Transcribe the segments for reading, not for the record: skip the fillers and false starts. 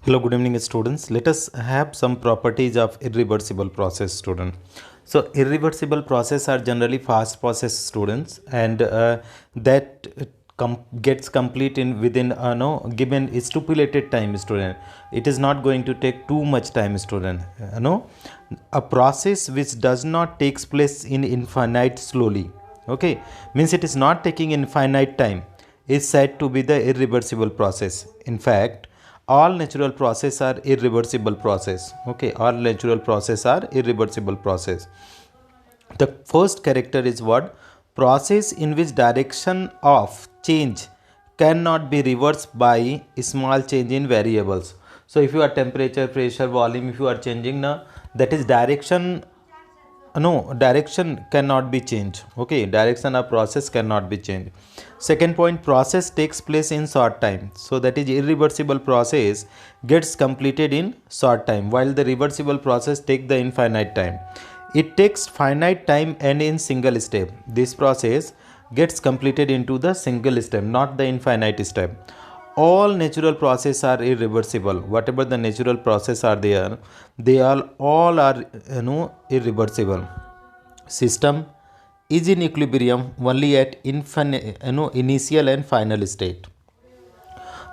Hello, good evening, students. Let us have some properties of irreversible process, student. So, irreversible process are generally fast process, students, and that gets complete in within no given stipulated time, student. It is not going to take too much time, student. A process which does not takes place in infinite slowly. Okay, means it is not taking infinite time is said to be the irreversible process. In fact, all natural process are irreversible process. Okay, all natural process are irreversible process. The first character is what? Process in which direction of change cannot be reversed by small change in variables. So if you are temperature, pressure, volume, if you are changing now, that is direction. No, direction cannot be changed. Okay, direction of process cannot be changed. Second point, process takes place in short time. So that is irreversible process gets completed in short time, while the reversible process take the infinite time. It takes finite time and in single step. This process gets completed into the single step, not the infinite step. All natural processes are irreversible. Whatever the natural process are there, they all are irreversible. System is in equilibrium only at initial and final state.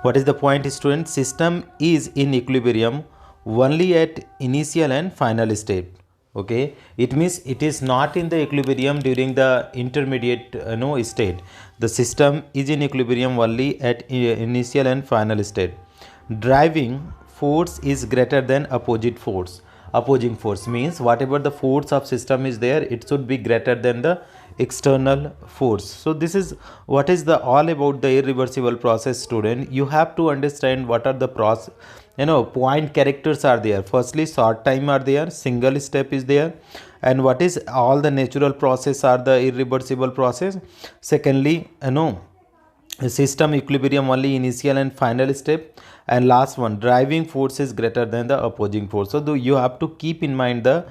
What is the point, student? System is in equilibrium only at initial and final state. Okay, it means it is not in the equilibrium during the intermediate state. The system is in equilibrium only at initial and final state. Driving force is greater than opposite force. Opposing force means whatever the force of system is there, it should be greater than the external force. So this is what is the all about the irreversible process, student. You have to understand what are the process, point characters are there. Firstly, short time are there, single step is there, and what is all the natural process are the irreversible process. Secondly, system equilibrium only initial and final step, and last one, driving force is greater than the opposing force. So you have to keep in mind the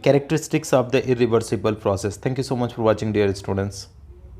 characteristics of the irreversible process. Thank you so much for watching, dear students.